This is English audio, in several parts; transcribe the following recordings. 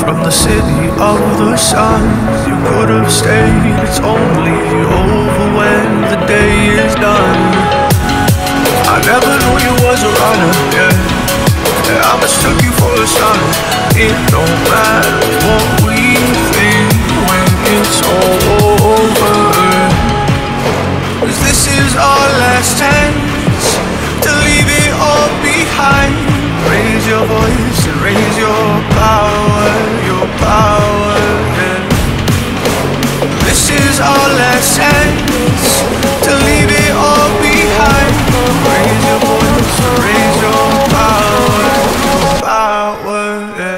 from the city of the sun. You could have stayed, it's only over when the day is done. I never knew you was a runner, yeah. I mistook you for a son. It don't matter what we think when it's all over, 'cause this is our last chance to leave it all behind. Raise your voice and raise your power, yeah. This is our last chance to leave it all behind. Raise your voice and raise your power, yeah.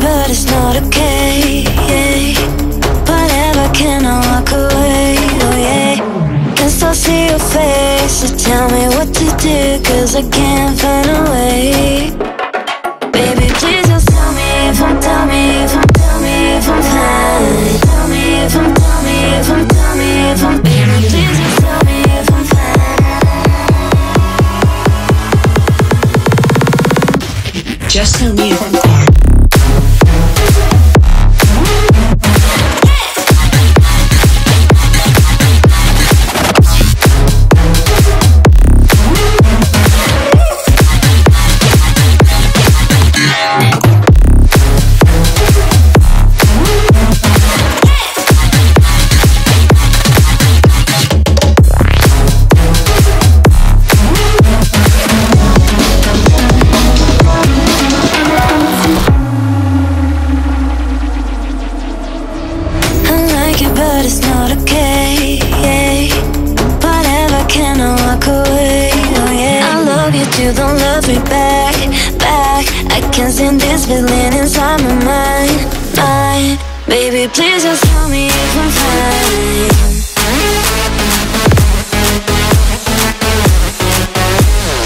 But it's not okay, yeah. Whatever, can I walk away, oh yeah. Can still see your face, so tell me what to do, 'cause I can't find a way. Baby, please just tell me if I'm, tell me if I'm, tell me if I'm fine. Tell me if I'm, tell me if I'm, tell me if I'm, baby, please just tell me if I'm fine. Just tell me if I'm fine. But it's not okay, yeah. Whatever, can I walk away, oh yeah. I love you too, don't love me back, back. I can't stand this feeling inside my mind, mind. Baby, please just tell me if I'm fine.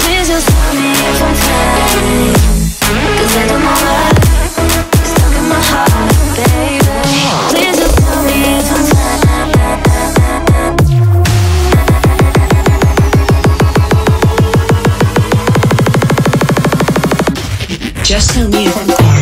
Please just tell me if I'm fine, 'cause I don't know why it's stuck in my heart, baby. Please just tell me if I'm fine. Just tell me if I'm fine.